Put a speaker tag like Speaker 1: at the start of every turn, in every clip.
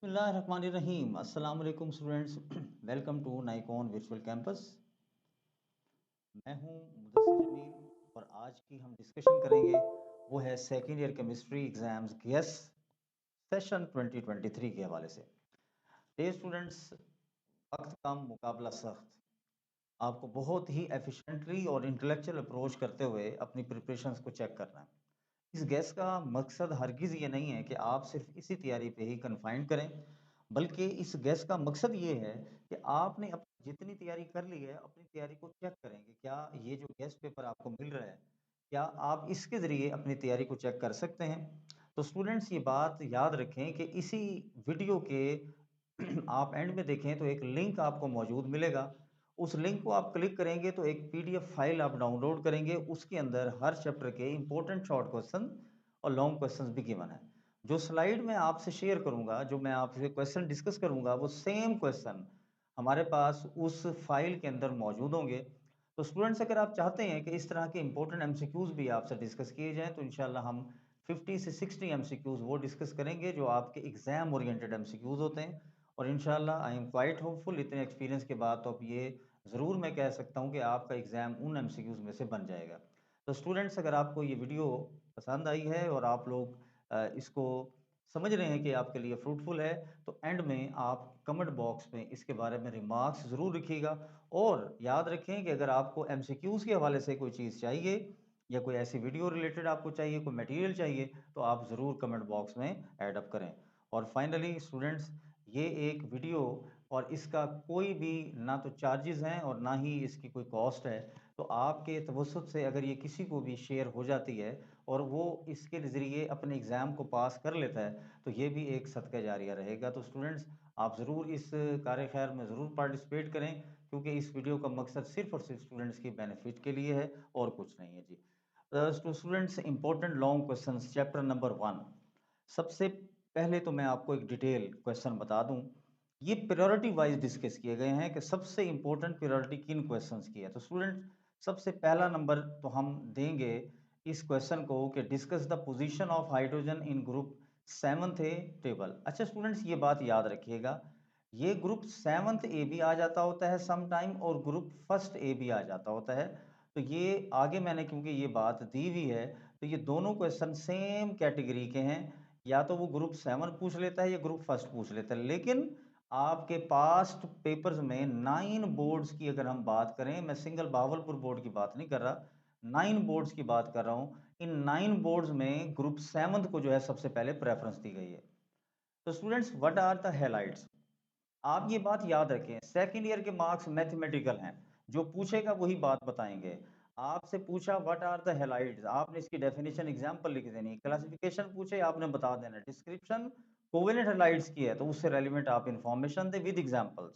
Speaker 1: बिस्मिल्लाहिर्रहमानिर्रहीम। अस्सलाम वालेकुम students. Welcome to Nicon virtual campus. मैं हूं मुदस्सिर जमील और आज की हम डिस्कशन करेंगे वो है second year chemistry exams guess session 2023 के हवाले से। डे स्टूडेंट्स, वक्त कम मुकाबला सख्त। आपको बहुत ही एफिशिएंटली और इंटेलेक्चुअल अप्रोच करते हुए अपनी प्रिपरेशंस को चेक करना है। इस गैस का मकसद हरगिज़ ये नहीं है कि आप सिर्फ इसी तैयारी पे ही कन्फाइंड करें, बल्कि इस गैस का मकसद ये है कि आपने जितनी तैयारी कर ली है अपनी तैयारी को चेक करें कि क्या ये जो गेस्ट पेपर आपको मिल रहा है, क्या आप इसके ज़रिए अपनी तैयारी को चेक कर सकते हैं। तो स्टूडेंट्स ये बात याद रखें कि इसी वीडियो के आप एंड में देखें तो एक लिंक आपको मौजूद मिलेगा। उस लिंक को आप क्लिक करेंगे तो एक पीडीएफ फाइल आप डाउनलोड करेंगे, उसके अंदर हर चैप्टर के इंपॉर्टेंट शॉर्ट क्वेश्चन और लॉन्ग क्वेश्चंस भी गिवन है। जो स्लाइड मैं आपसे शेयर करूंगा, जो मैं आपसे क्वेश्चन डिस्कस करूंगा, वो सेम क्वेश्चन हमारे पास उस फाइल के अंदर मौजूद होंगे। तो स्टूडेंट्स, अगर आप चाहते हैं कि इस तरह के इंपॉर्टेंट एमसीक्यूज भी आपसे डिस्कस किए जाएं तो इंशाल्लाह हम 50 से 60 एमसीक्यूज वो डिस्कस करेंगे जो आपके एग्जाम ओरिएंटेड एमसीक्यूज होते हैं। और इंशाल्लाह आई एम क्वाइट होपफुल, इतने एक्सपीरियंस के बाद तो अब ये ज़रूर मैं कह सकता हूँ कि आपका एग्ज़ाम उन एमसीक्यूज में से बन जाएगा। तो स्टूडेंट्स, अगर आपको ये वीडियो पसंद आई है और आप लोग इसको समझ रहे हैं कि आपके लिए फ्रूटफुल है, तो एंड में आप कमेंट बॉक्स में इसके बारे में रिमार्क्स ज़रूर लिखिएगा। और याद रखें कि अगर आपको एमसीक्यूज़ के हवाले से कोई चीज़ चाहिए या कोई ऐसी वीडियो रिलेटेड आपको चाहिए, कोई मटेरियल चाहिए, तो आप ज़रूर कमेंट बॉक्स में ऐड अप करें। और फाइनली स्टूडेंट्स, ये एक वीडियो और इसका कोई भी ना तो चार्जेस हैं और ना ही इसकी कोई कॉस्ट है। तो आपके तवज्जुह से अगर ये किसी को भी शेयर हो जाती है और वो इसके ज़रिए अपने एग्ज़ाम को पास कर लेता है, तो ये भी एक सदका जारिया रहेगा। तो स्टूडेंट्स, आप ज़रूर इस कार्य खैर में ज़रूर पार्टिसिपेट करें, क्योंकि इस वीडियो का मकसद सिर्फ़ और सिर्फ स्टूडेंट्स की बेनिफिट के लिए है और कुछ नहीं है जी। Students, important long questions chapter number 1। सबसे पहले तो मैं आपको एक डिटेल क्वेश्चन बता दूं। ये प्रायोरिटी वाइज डिस्कस किए गए हैं कि सबसे इंपॉर्टेंट प्रायोरिटी किन क्वेश्चंस की है। तो स्टूडेंट, सबसे पहला नंबर तो हम देंगे इस क्वेश्चन को कि discuss the position of hydrogen in group seventh A table. अच्छा स्टूडेंट्स, ये बात याद रखिएगा, ये ग्रुप सेवंथ ए भी आ जाता होता है सम टाइम और ग्रुप फर्स्ट ए भी आ जाता होता है। तो ये आगे मैंने क्योंकि ये बात दी हुई है, तो ये दोनों क्वेश्चन सेम कैटेगरी के हैं। या तो वो ग्रुप 7 पूछ लेता है या ग्रुप फर्स्ट पूछ लेता है। लेकिन आपके पास्ट पेपर्स में 9 बोर्ड्स की अगर हम बात करें, मैं सिंगल बहावलपुर बोर्ड की बात नहीं कर रहा, 9 बोर्ड्स की बात कर रहा हूं। इन 9 बोर्ड्स में ग्रुप 7 को जो है सबसे पहले प्रेफरेंस दी गई है। तो students, what are the highlights? आप ये बात याद रखें, सेकंड ईयर के मार्क्स मैथमेटिकल हैं, जो पूछेगा वही बात बताएंगे। आपसे पूछा व्हाट आर द हेलाइड्स, आपने इसकी डेफिनेशन एग्जांपल लिख देनी। क्लासिफिकेशन पूछे, आपने बता देना। डिस्क्रिप्शन कोवेलेंट हेलाइड्स की है तो उससे रेलिवेंट आप इंफॉर्मेशन दे विद एग्जांपल्स।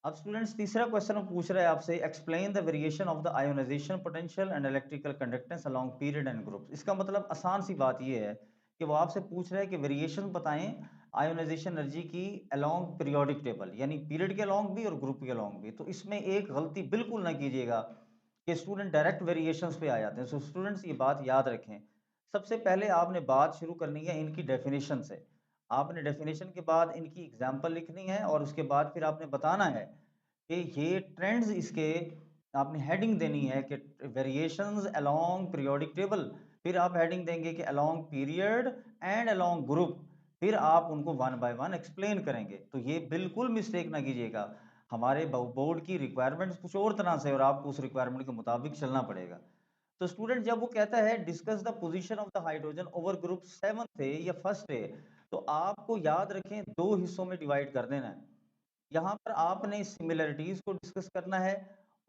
Speaker 1: अब स्टूडेंट्स, तीसरा क्वेश्चन पूछ रहा है आपसे, explain the variation of the ionization potential and electrical conductance along period and groups. इसका मतलब आसान सी बात ये है कि वो आपसे पूछ रहा है कि वेरिएशन बताएं आयोनाइजेशन एनर्जी की अलोंग पीरियोडिक टेबल, यानी पीरियड के अलोंग भी और ग्रुप के अलोंग भी। तो इसमें एक गलती बिल्कुल ना कीजिएगा कि स्टूडेंट डायरेक्ट वेरिएशंस पे आ जाते हैं। सो स्टूडेंट्स, ये बात याद रखें, सबसे पहले आपने बात शुरू करनी है इनकी डेफिनेशन से। आपने डेफिनेशन के बाद इनकी एग्जाम्पल लिखनी है और उसके बाद फिर आपने बताना है कि ये ट्रेंड्स, इसके आपने हेडिंग देनी है कि वेरिएशंस अलोंग पीरियोडिक टेबल, फिर आप हेडिंग देंगे कि along period and along group, फिर आप उनको वन बाय वन एक्सप्लेन करेंगे। तो ये बिल्कुल मिस्टेक ना कीजिएगा, हमारे बोर्ड की रिक्वायरमेंट्स कुछ और तरह से और आपको उस रिक्वायरमेंट के मुताबिक चलना पड़ेगा। तो स्टूडेंट, जब वो कहता है discuss the position of the hydrogen over group 7 थे या फर्स्ट है, तो आपको याद रखें दो हिस्सों में डिवाइड कर देना है। यहाँ पर आपने सिमिलरिटीज को डिस्कस करना है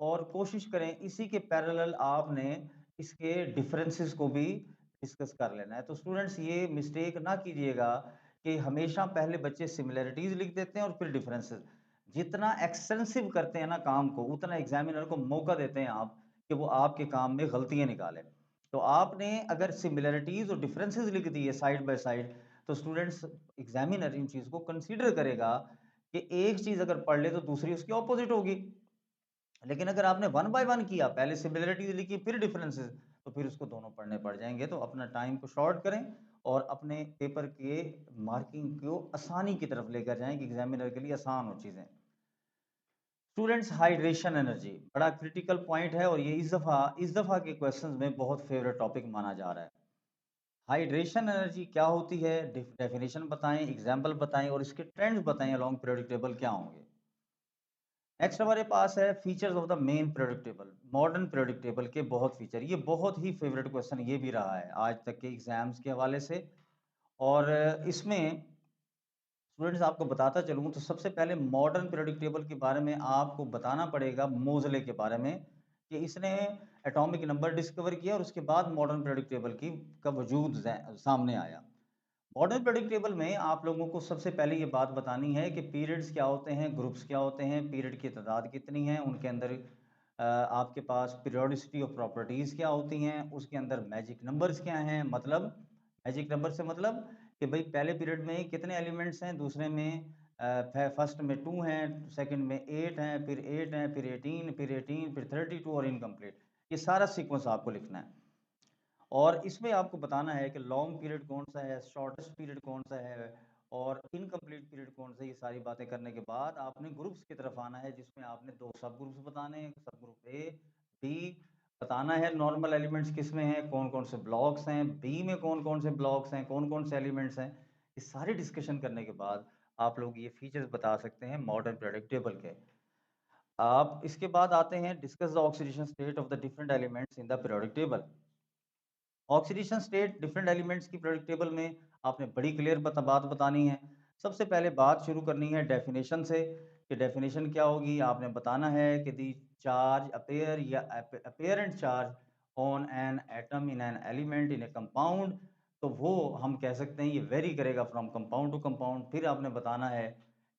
Speaker 1: और कोशिश करें इसी के पैरेलल आपने इसके डिफरेंसेस को भी डिस्कस कर लेना है। तो स्टूडेंट्स, ये मिस्टेक ना कीजिएगा कि हमेशा पहले बच्चे सिमिलरिटीज लिख देते हैं और फिर डिफरेंसेस। जितना एक्सटेंसिव करते हैं ना काम को, उतना एग्जामिनर को मौका देते हैं आप कि वो आपके काम में गलतियां निकाले। तो आपने अगर सिमिलरिटीज और डिफरेंसेस लिख दिए साइड बाय साइड, तो स्टूडेंट्स, एग्जामिनर इन चीज को कंसीडर करेगा कि एक चीज अगर पढ़ ले तो दूसरी उसकी ऑपोजिट होगी। लेकिन अगर आपने वन बाय वन किया, पहले सिमिलरिटीज लिखी फिर डिफरेंसेस, तो फिर उसको दोनों पढ़ने पड़ जाएंगे। तो अपना टाइम को शॉर्ट करें और अपने पेपर के मार्किंग को आसानी की तरफ लेकर जाएं कि एग्जामिनर के लिए आसान हो चीज़ें। स्टूडेंट्स, हाइड्रेशन एनर्जी बड़ा क्रिटिकल पॉइंट है और ये इस दफ़ा के क्वेश्चंस में बहुत फेवरेट टॉपिक माना जा रहा है। हाइड्रेशन एनर्जी क्या होती है, डेफिनेशन बताएं, एग्जाम्पल बताएं और इसके ट्रेंड्स बताएं अलोंग पीरियोडिक टेबल क्या होंगे। नेक्स्ट हमारे पास है features of the main periodic table. Modern periodic table के बहुत फीचर, ये बहुत ही फेवरेट क्वेश्चन ये भी रहा है आज तक के एग्जाम्स के हवाले से। और इसमें स्टूडेंट्स आपको बताता चलूँ तो सबसे पहले मॉडर्न पीरियोडिक टेबल के बारे में आपको बताना पड़ेगा, मोज़ले के बारे में, कि इसने एटॉमिक नंबर डिस्कवर किया और उसके बाद मॉडर्न पीरियोडिक टेबल की का वजूद सामने आया। मॉडर्न पीरियोडिक टेबल में आप लोगों को सबसे पहले ये बात बतानी है कि पीरियड्स क्या होते हैं, ग्रुप्स क्या होते हैं, पीरियड की तादाद कितनी है, उनके अंदर आपके पास पीरियोडिसिटी ऑफ प्रॉपर्टीज़ क्या होती हैं, उसके अंदर मैजिक नंबर्स क्या हैं, मतलब मैजिक नंबर से मतलब कि भाई पहले पीरियड में कितने एलिमेंट्स हैं, दूसरे में फर्स्ट में 2 हैं, सेकंड में 8 हैं, फिर 8 हैं, फिर 18, फिर 18, फिर 32 और इनकम्प्लीट। ये सारा सीक्वेंस आपको लिखना है और इसमें आपको बताना है कि लॉन्ग पीरियड कौन सा है, शॉर्टेस्ट पीरियड कौन सा है और इनकम्प्लीट पीरियड कौन सा है। ये सारी बातें करने के बाद आपने ग्रुप्स की तरफ आना है, जिसमें आपने 2 सब ग्रुप्स बताने हैं, सब ग्रुप ए, बी, बताना है नॉर्मल एलिमेंट्स किस में हैं, कौन-कौन से ब्लॉक्स हैं, बी में कौन-कौन से ब्लॉक्स हैं, कौन-कौन से एलिमेंट्स हैं। ये सारी डिस्कशन करने के बाद आप लोग ये फीचर्स बता सकते हैं मॉडर्न पीरियोडिक टेबल के। आप इसके बाद आते हैं discuss the oxidation state of the different elements in the periodic table. Oxidation state different elements की पीरियोडिक टेबल में आपने बड़ी क्लियर बात बतानी है। सबसे पहले बात शुरू करनी है डेफिनेशन से कि डेफिनेशन क्या होगी। आपने बताना है कि दी चार्ज अपेयर या apparent charge on an atom in an element in A compound, तो वो हम कह सकते हैं ये वेरी करेगा फ्रॉम कंपाउंड टू कंपाउंड। फिर आपने बताना है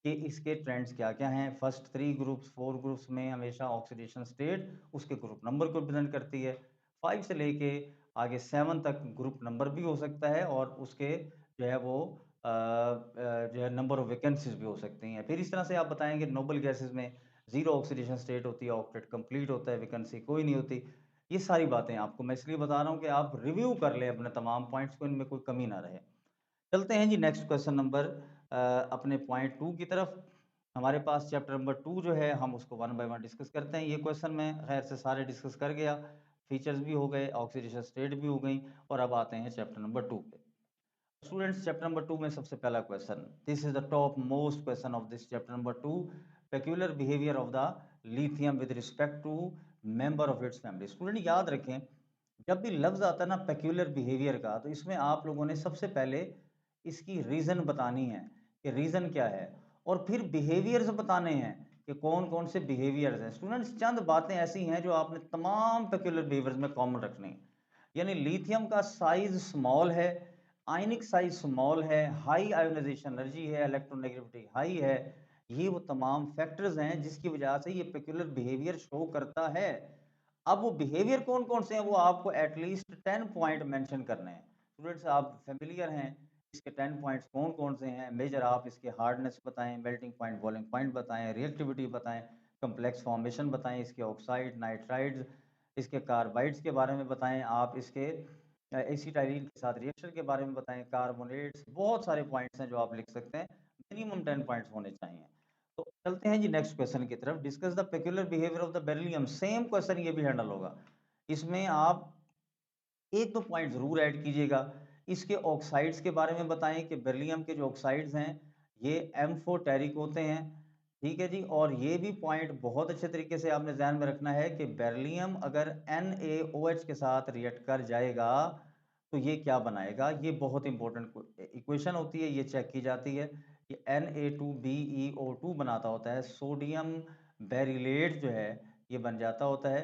Speaker 1: कि इसके ट्रेंड्स क्या क्या हैं। फर्स्ट 3 ग्रुप्स 4 ग्रुप्स में हमेशा ऑक्सीडेशन स्टेट उसके ग्रुप नंबर को रिप्रेजेंट करती है। 5 से लेके आगे 7 तक ग्रुप नंबर भी हो सकता है और उसके जो है वो जो है नंबर ऑफ वैकेंसीज भी हो सकती हैं। फिर इस तरह से आप बताएंगे नोबल गैसेस में 0 ऑक्सीडेशन स्टेट होती है, ऑक्टेट कंप्लीट होता है, वैकेंसी कोई नहीं होती। ये सारी बातें आपको मैं इसलिए बता रहा हूँ कि आप रिव्यू कर लें अपने तमाम पॉइंट्स को, इनमें कोई कमी ना रहे। चलते हैं जी नेक्स्ट क्वेश्चन नंबर अपने पॉइंट 2 की तरफ। हमारे पास चैप्टर नंबर 2 जो है हम उसको वन बाय वन डिस्कस करते हैं। ये क्वेश्चन मैं खैर से सारे डिस्कस कर गया, फीचर्स भी हो गए, ऑक्सीडेशन स्टेट भी हो गई और अब आते हैं चैप्टर नंबर 2 पे। स्टूडेंट्स, चैप्टर नंबर 2 में सबसे पहला question, this is the top most question of this chapter number 2, peculiar behaviour of the lithium with respect to member of its family. Student याद रखें, जब भी लफ्ज आता है ना पेक्यूलर बिहेवियर का, तो इसमें आप लोगों ने सबसे पहले इसकी रीजन बतानी है कि रीजन क्या है और फिर बिहेवियर्स बताने हैं कि कौन कौन से बिहेवियर्स हैं। स्टूडेंट्स, चंद बातें ऐसी हैं जो आपने तमाम पेक्यूलर बिहेवियर्स में कॉमन रखनी है। यानी लिथियम का साइज स्मॉल है, आयनिक साइज स्मॉल है, हाई आयोनाइजेशन एनर्जी है, इलेक्ट्रोनेगेटिविटी हाई है। ये वो तमाम फैक्टर्स हैं जिसकी वजह से ये पेक्यूलर बिहेवियर शो करता है। अब वो बिहेवियर कौन कौन से हैं वो आपको एटलीस्ट 10 पॉइंट मेंशन करने हैं। स्टूडेंट्स, आप फेमिलियर हैं इसके 10 पॉइंट्स कौन कौन से हैं। मेजर आप इसके हार्डनेस बताएं, मेल्टिंग पॉइंट, बॉइलिंग पॉइंट बताएं, रिएक्टिविटी बताएं, कम्प्लेक्स फॉर्मेशन बताएं, इसके ऑक्साइड नाइट्राइड्स, इसके कार्बाइड्स के बारे में बताएं, आप इसके एसिटाइलिन के साथ रिएक्शन के बारे में बताएं, कार्बोनेट्स, बहुत सारे पॉइंट्स हैं जो आप लिख सकते हैं। मिनिमम 10 पॉइंट्स होने चाहिए। तो चलते हैं जी नेक्स्ट क्वेश्चन की तरफ। Discuss the peculiar behaviour of the beryllium. Same question ये भी हैंडल होगा। इसमें आप एक दो पॉइंट जरूर ऐड कीजिएगा। इसके ऑक्साइड्स के बारे में बताएं कि बेरिलियम के जो ऑक्साइड्स हैं ये एम्फोटेरिक होते हैं। ठीक है जी, और ये भी पॉइंट बहुत अच्छे तरीके से आपने ध्यान में रखना है कि बेरिलियम अगर NaOH के साथ रिएक्ट कर जाएगा तो ये क्या बनाएगा। ये बहुत इंपॉर्टेंट इक्वेशन होती है, ये चेक की जाती है। ये Na2BeO2 बनाता होता है, सोडियम बेरिलेट जो है ये बन जाता होता है।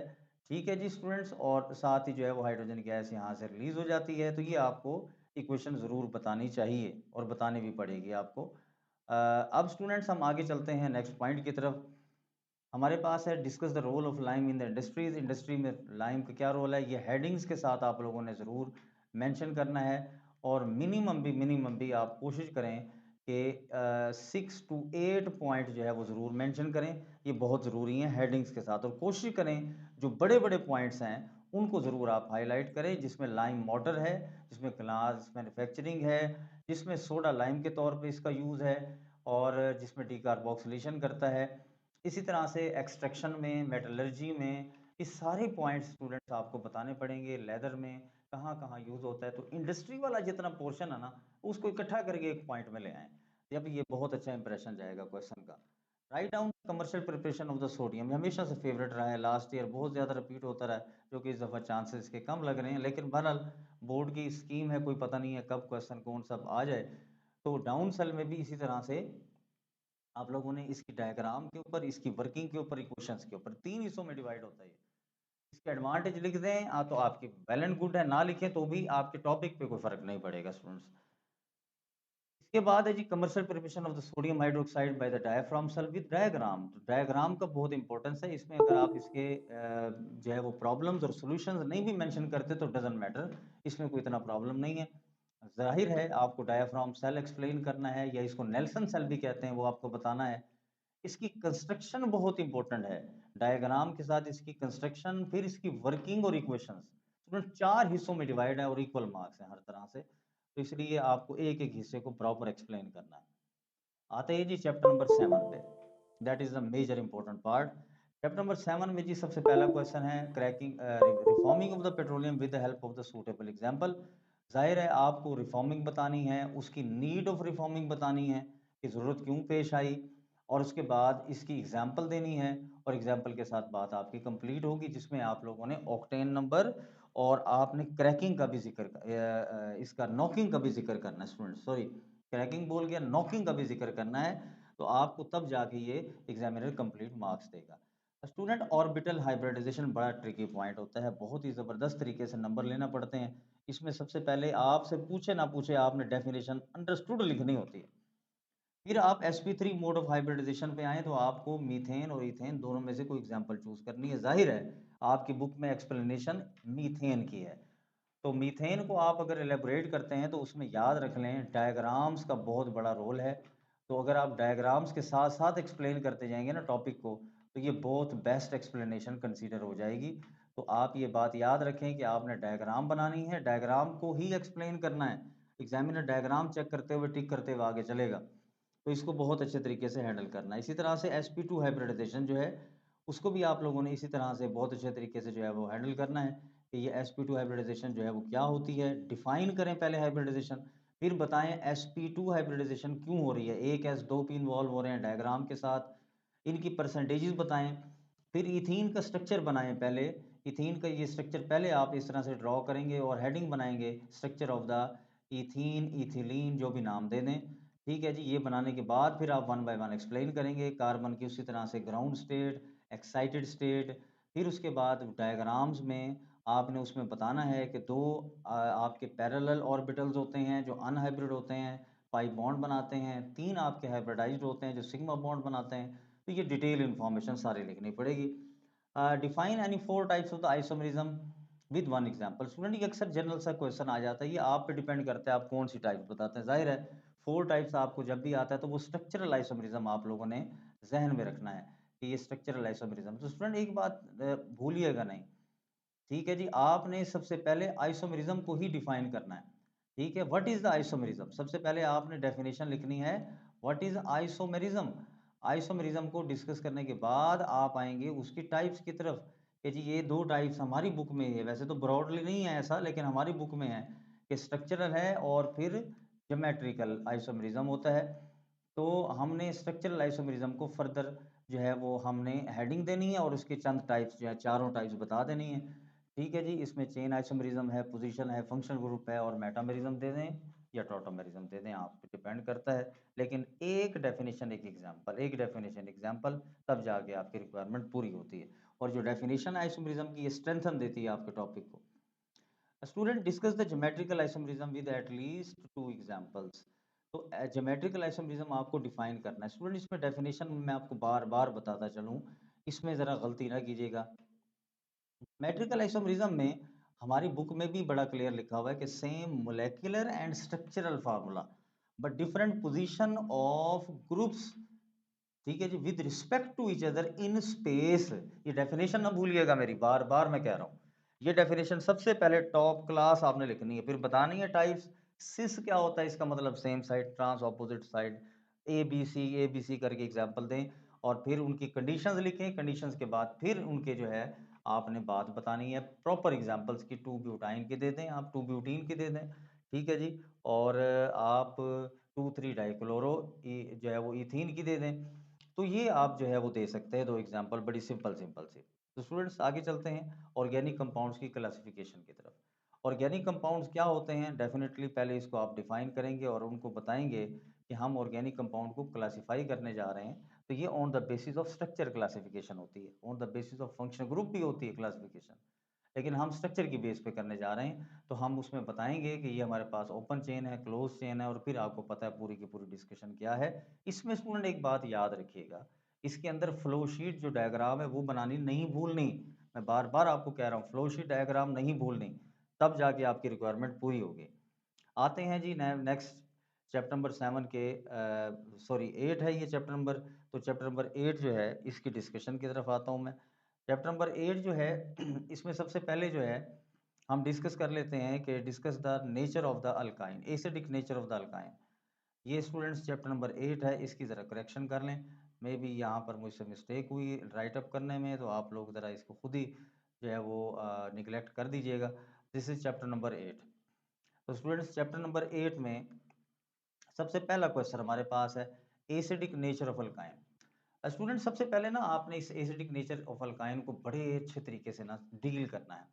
Speaker 1: ठीक है जी स्टूडेंट्स, और साथ ही जो है वो हाइड्रोजन गैस यहाँ से रिलीज हो जाती है। तो ये आपको इक्वेशन ज़रूर बतानी चाहिए और बतानी भी पड़ेगी आपको। अब स्टूडेंट्स हम आगे चलते हैं नेक्स्ट पॉइंट की तरफ। हमारे पास है discuss the role of lime in the industries. Industry में लाइम का क्या रोल है, ये हेडिंग्स के साथ आप लोगों ने ज़रूर मेंशन करना है। और मिनिमम भी आप कोशिश करें कि 6 to 8 पॉइंट जो है वो ज़रूर मेंशन करें। ये बहुत ज़रूरी हैं हेडिंग्स के साथ, और कोशिश करें जो बड़े बड़े पॉइंट्स हैं उनको ज़रूर आप हाईलाइट करें, जिसमें लाइम मोटर है, जिसमें ग्लास मैन्युफैक्चरिंग है, जिसमें सोडा लाइम के तौर पे इसका यूज़ है और जिसमें डीकार्बोक्सिलेशन करता है। इसी तरह से एक्सट्रैक्शन में, मेटलर्जी में, ये सारे पॉइंट्स स्टूडेंट्स आपको बताने पड़ेंगे। लेदर में कहाँ-कहाँ यूज़ होता है, तो इंडस्ट्री वाला जितना पोर्शन है ना, उसको इकट्ठा करके एक पॉइंट में ले आएँ। जब ये बहुत अच्छा इंप्रेशन जाएगा क्वेश्चन का। Write down commercial preparation of the sodium, ये हमेशा से फेवरेट रहा है, लास्ट ईयर बहुत ज़्यादा रिपीट होता रहा है, जो कि इस दफ़ा चांसेस इसके कम लग रहे हैं, लेकिन बहरहाल बोर्ड की स्कीम है, कोई पता नहीं है कब क्वेश्चन कौन सा आ जाए। तो डाउन सेल में भी इसी तरह से आप लोगों ने इसकी डायग्राम के ऊपर, इसकी वर्किंग के ऊपर, इक्वेशंस के ऊपर 3 हिस्सों में डिवाइड होता है ये। इसके एडवांटेज लिख दें तो आपकी वेल एंड गुड है, ना लिखें तो भी आपके टॉपिक पे कोई फ़र्क नहीं पड़ेगा स्टूडेंट्स। इसके बाद है जी commercial preparation of the sodium hydroxide by the diaphragm cell with diagram. तो डायग्राम का बहुत इंपॉर्टेंस है इसमें, अगर आप इसके जो है वो प्रॉब्लम्स और सॉल्यूशंस नहीं भी मेंशन करते तो डजंट मैटर, इसमें कोई इतना प्रॉब्लम नहीं है। जाहिर है आपको डायाफ्राम सेल एक्सप्लेन करना है, या इसको नेल्सन सेल भी कहते हैं, वो आपको बताना है। इसकी कंस्ट्रक्शन बहुत इंपॉर्टेंट है, डायग्राम के साथ इसकी कंस्ट्रक्शन, फिर इसकी वर्किंग और इक्वेशंस। स्टूडेंट 4 हिस्सों में डिवाइड है और इक्वल मार्क्स हैं हर तरह से, तो इसलिए आपको एक-एक हिस्से को प्रॉपर एक्सप्लेन करना है। आते हैं जी चैप्टर नंबर 7 पे, that is the major important part. Chapter number 7 में जी सबसे पहला क्वेश्चन है cracking reforming of the petroleum with the help of the suitable example. ज़ाहिर है आपको रिफॉर्मिंग बतानी है, उसकी नीड ऑफ रिफॉर्मिंग बतानी है कि ज़रूरत क्यों पेश आई, और उसके बाद इसकी एग्जांपल देनी है, और एग्जांपल के साथ बात आपकी कंप्लीट होगी, जिसमें आप लोगों ने ऑक्टेन नंबर और आपने क्रैकिंग का भी इसका नॉकिंग का भी जिक्र करना है स्टूडेंट, सॉरी क्रैकिंग बोल गया, नॉकिंग का भी जिक्र करना है, तो आपको तब जाके ये एग्जामिनर कंप्लीट मार्क्स देगा। स्टूडेंट ऑर्बिटल हाइब्रिडाइजेशन बड़ा ट्रिकी पॉइंट होता है, बहुत ही ज़बरदस्त तरीके से नंबर लेना पड़ते हैं। इसमें सबसे पहले आपसे पूछे ना पूछे आपने डेफिनेशन अंडरस्टूड लिखनी होती है। फिर आप sp3 मोड ऑफ हाइब्रिडाइजेशन पे आए तो आपको मीथेन और इथेन दोनों में से कोई एग्जांपल चूज करनी है। जाहिर है आपकी बुक में एक्सप्लेनेशन मीथेन की है, तो मीथेन को आप अगर एलेबोरेट करते हैं तो उसमें याद रख लें डायग्राम्स का बहुत बड़ा रोल है। तो अगर आप डायग्राम्स के साथ साथ एक्सप्लेन करते जाएंगे ना टॉपिक को, तो ये बहुत बेस्ट एक्सप्लेनेशन कंसीडर हो जाएगी। तो आप ये बात याद रखें कि आपने डायग्राम बनानी है, डायग्राम को ही एक्सप्लेन करना है। एग्जामिनर डायग्राम चेक करते हुए टिक करते हुए आगे चलेगा, तो इसको बहुत अच्छे तरीके से हैंडल करना है। इसी तरह से sp2 हाइब्रिडाइजेशन जो है, उसको भी आप लोगों ने इसी तरह से बहुत अच्छे तरीके से जो है वो हैंडल करना है कि ये sp2 हाइब्रिडाइजेशन जो है वो क्या होती है, डिफाइन करें पहले हाइब्रिडाइजेशन, फिर बताएं sp2 हाइब्रिडाइजेशन क्यों हो रही है, एक एस दो पी इन्वॉल्व हो रहे हैं डायग्राम के साथ, इनकी परसेंटेजेस बताएं। फिर इथीन का स्ट्रक्चर बनाएं, पहले इथीन का ये स्ट्रक्चर पहले आप इस तरह से ड्रॉ करेंगे और हेडिंग बनाएंगे structure of the ethene, ethylene, जो भी नाम दे दें। ठीक है जी, ये बनाने के बाद फिर आप वन बाय वन एक्सप्लेन करेंगे कार्बन की, उसी तरह से ग्राउंड स्टेट, एक्साइटेड स्टेट, फिर उसके बाद डायग्राम्स में आपने उसमें बताना है कि दो आपके पैरेलल ऑर्बिटल्स होते हैं जो अनहाइब्रिड होते हैं, पाई बॉन्ड बनाते हैं, तीन आपके हाइब्रिडाइज्ड होते हैं जो सिग्मा बॉन्ड बनाते हैं। तो ये डिटेल इन्फॉर्मेशन सारी लिखनी पड़ेगी। Define any four types of the isomerism with one example. Student ये अक्सर जनरल सा क्वेश्चन आ जाता है, ये आप पे डिपेंड करता है आप कौन सी टाइप बताते हैं। जाहिर है फोर टाइप्स आपको जब भी आता है तो वो स्ट्रक्चरल आइसोमरिज्म आप लोगों ने जहन में रखना है कि ये स्ट्रक्चरल आइसोमरिज्म। तो स्टूडेंट एक बात भूलिएगा नहीं, ठीक है जी, आपने सबसे पहले आइसोमरिज्म को ही डिफाइन करना है। ठीक है, व्हाट इज द आइसोमरिज्म, सबसे पहले आपने डेफिनेशन लिखनी है, व्हाट इज आइसोमरिज्म। आइसोमरिज्म को डिस्कस करने के बाद आप आएंगे उसकी टाइप्स की तरफ कि जी ये दो टाइप्स हमारी बुक में है, वैसे तो ब्रॉडली नहीं है ऐसा, लेकिन हमारी बुक में है कि स्ट्रक्चरल है और फिर ज्योमेट्रिकल आइसोमरिज्म होता है। तो हमने स्ट्रक्चरल आइसोमरिज्म को फर्दर जो है वो हमने हेडिंग देनी है और उसके चंद टाइप्स जो है चारों टाइप्स बता देनी है। ठीक है जी, इसमें चेन आइसोमरिज्म है, पोजीशन है, फंक्शनल ग्रुप है और मेटामेरिज्म दे दें या टॉटोमेरिज्म दे दें, आप पे डिपेंड करता है। लेकिन एक डेफिनेशन एक एग्जांपल, एक डेफिनेशन एग्जांपल, तब जाके आपकी रिक्वायरमेंट पूरी होती है। और जो डेफिनेशन आइसोमरिज्म की ये स्ट्रेंथन देती है आपके टॉपिक को। Student discuss the geometrical isomerism with at least to examples. तो ज्योमेट्रिकल आइसोमरिज्म आपको डिफाइन करना है। स्टूडेंट इसमें डेफिनेशन मैं आपको बार बार बताता चलूँ, इसमें ज़रा गलती ना कीजिएगा। ज्योमेट्रिकल आइसोमरिज्म में हमारी बुक में भी बड़ा क्लियर लिखा हुआ है कि same molecular and structural formula but different position of groups, ठीक है जी, with respect to each other in space. ये डेफिनेशन ना भूलिएगा मेरी, बार बार मैं कह रहा हूँ ये डेफिनेशन सबसे पहले टॉप क्लास आपने लिखनी है, फिर बतानी है टाइप्स। सिस क्या होता है, इसका मतलब same side, trans opposite side, A B C करके एग्जाम्पल दें, और फिर उनकी कंडीशंस लिखें। कंडीशंस के बाद फिर उनके जो है आपने बात बतानी है प्रॉपर एग्जांपल्स की। 2 ब्यूटाइन के दे दें, आप 2 ब्यूटीन के दे दें, ठीक है जी। और आप 2 3 डाइक्लोरो जो है वो इथीन की दे दें। तो ये आप जो है वो दे सकते हैं 2 एग्जांपल, बड़ी सिंपल सिंपल सी। तो स्टूडेंट्स आगे चलते हैं ऑर्गेनिक कंपाउंड्स की क्लासिफिकेशन की तरफ। ऑर्गेनिक कंपाउंड्स क्या होते हैं, डेफिनेटली पहले इसको आप डिफाइन करेंगे और उनको बताएंगे कि हम ऑर्गेनिक कंपाउंड को क्लासिफाई करने जा रहे हैं। तो ये on the basis of structure classification होती है, on the basis of function group भी होती है क्लासिफिकेशन, लेकिन हम स्ट्रक्चर की बेस पे करने जा रहे हैं। तो हम उसमें बताएंगे कि ये हमारे पास ओपन चेन है, क्लोज चेन है, और फिर आपको पता है पूरी की पूरी डिस्कशन क्या है। इसमें स्टूडेंट एक बात याद रखिएगा, इसके अंदर फ्लो शीट जो डायग्राम है वो बनानी नहीं भूलनी। मैं बार बार आपको कह रहा हूँ, फ्लो शीट डायग्राम नहीं भूलनी, तब जाके आपकी रिक्वायरमेंट पूरी होगी। आते हैं जी नेक्स्ट चैप्टर नंबर 7 के, सॉरी 8 है ये चैप्टर नंबर। तो चैप्टर नंबर 8 जो है इसकी डिस्कशन की तरफ आता हूँ मैं। चैप्टर नंबर 8 जो है इसमें सबसे पहले जो है हम डिस्कस कर लेते हैं कि discuss the nature of the alkyne, acidic nature of the alkyne. ये स्टूडेंट्स चैप्टर नंबर 8 है, इसकी ज़रा करेक्शन कर लें। मे बी यहाँ पर मुझसे मिस्टेक हुई राइट अप करने में, तो आप लोग ज़रा इसको खुद ही जो है वो निगलेक्ट कर दीजिएगा। This is chapter number 8। तो स्टूडेंट्स चैप्टर नंबर 8 में सबसे पहला क्वेश्चन हमारे पास है acidic nature of alkyne. Student सबसे पहले ना आपने इस एसिडिक नेचर ऑफ अल्काइन को बड़े अच्छे तरीके से ना डील करना है।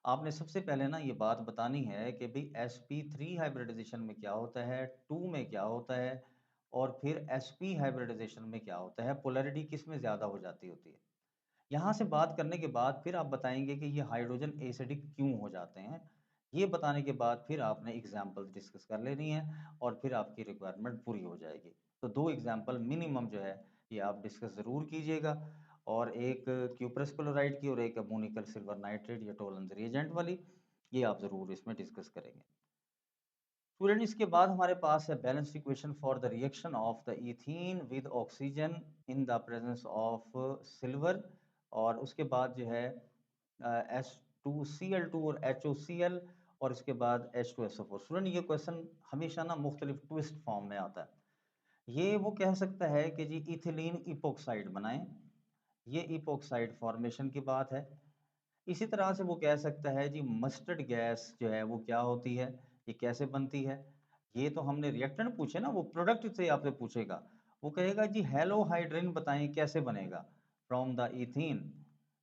Speaker 1: आपने सबसे पहले ना ये बात बतानी है कि भाई sp3 हाइब्रिडाइजेशन में क्या होता है, 2 में क्या होता है, और फिर sp हाइब्रिडाइजेशन में क्या होता है, पोलैरिटी किस में ज़्यादा हो जाती होती है। यहाँ से बात करने के बाद फिर आप बताएंगे कि ये हाइड्रोजन एसिडिक क्यों हो जाते हैं। ये बताने के बाद फिर आपने एग्जाम्पल डिस्कस कर लेनी है, और फिर आपकी रिक्वायरमेंट पूरी हो जाएगी। तो 2 एग्जाम्पल मिनिमम जो है ये आप डिस्कस ज़रूर कीजिएगा, और एक क्यूप्रस क्लोराइड की और एक अमोनिकल सिल्वर नाइट्रेट या टोलेंस रिएजेंट वाली, ये आप ज़रूर इसमें डिस्कस करेंगे। स्टूडेंट इसके बाद हमारे पास है balanced equation for the reaction of the ethene with oxygen in the presence of silver, और उसके बाद जो है H2Cl2 और HOCl, और इसके बाद H2SO4। स्टूडेंट ये क्वेश्चन हमेशा ना मुख्तलिफ ट्विस्ट फॉर्म में आता है। ये वो कह सकता है कि जी इथिलीन इपोक्साइड बनाएं, ये इपोक्साइड फॉर्मेशन की बात है। इसी तरह से वो कह सकता है जी मस्टर्ड गैस जो है वो क्या होती है, ये कैसे बनती है। ये तो हमने रिएक्टेंट पूछे ना, वो प्रोडक्ट से आपसे पूछेगा। वो कहेगा जी हेलोहाइड्रिन बताएं कैसे बनेगा फ्रॉम द इथीन,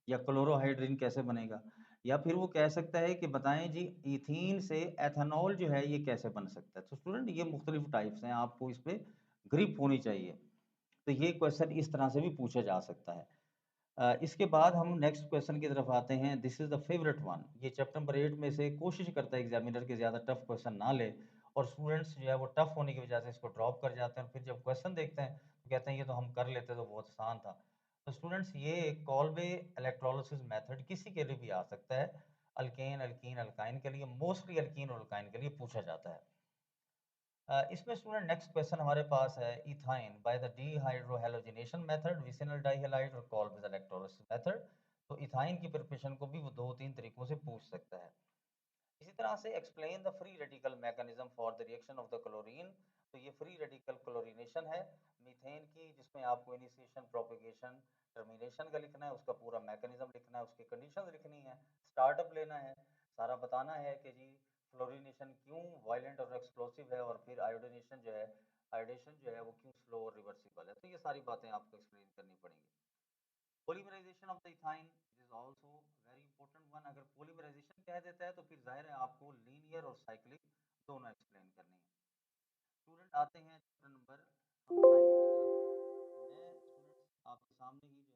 Speaker 1: या क्लोरोहाइड्रिन कैसे बनेगा। या फिर वो कह सकता है कि बताएं जी इथीन से एथेनॉल जो है ये कैसे बन सकता है। तो स्टूडेंट ये मुख्तलिफ टाइप्स हैं, आपको इस पे ग्रिप होनी चाहिए। तो ये क्वेश्चन इस तरह से भी पूछा जा सकता है। इसके बाद हम नेक्स्ट क्वेश्चन की तरफ आते हैं। This is the favourite one. ये चैप्टर नंबर 8 में से कोशिश करता है एग्जामिनर के ज़्यादा टफ क्वेश्चन ना ले, और स्टूडेंट्स जो है वो टफ होने की वजह से इसको ड्रॉप कर जाते हैं, और फिर जब क्वेश्चन देखते हैं तो कहते हैं ये तो हम कर लेते तो बहुत आसान था। तो स्टूडेंट्स ये कॉल्बे इलेक्ट्रोलिसिस मेथड किसी के लिए भी आ सकता है, अल्केन अल्कीन अल्काइन के लिए, मोस्टली अल्कीन और अल्काइन के लिए पूछा जाता है। इसमें स्टूडेंट नेक्स्ट क्वेश्चन हमारे पास है ethyne by the dehydrohalogenation method, vicinal dihalide और कॉल्बेज इलेक्ट्रोलिसिस मेथड। तो इथाइन की प्रिपरेशन को भी वो 2-3 तरीकों से पूछ सकता है। इसी तरह से explain the free radical mechanism for the reaction of the chlorine. तो ये फ्री रेडिकल क्लोरीनेशन है मीथेन की, जिसमें आपको इनिशिएशन, प्रोपेगेशन, टर्मिनेशन का लिखना है, उसका पूरा मैकेनिज्म लिखना है, उसकी कंडीशंस लिखनी है, स्टार्टअप लेना है, सारा बताना है कि जी फ्लोरीनेशन क्यों वायलेंट और एक्सप्लोसिव है, और फिर आयोडेशन जो है वो क्यों स्लो और रिवर्सिबल है। तो ये सारी बातें आपको एक्सप्लेन करनी पड़ेंगी। Polymerisation of the ethyne is also very important one. अगर पॉलीमराइजेशन कह देता है तो फिर जाहिर है आपको लीनियर और साइक्लिक दोनों एक्सप्लेन करनी है। स्टूडेंट आते हैं चैप्टर नंबर हम 9 की तरफ। मैं स्टूडेंट्स आपके सामने ही जो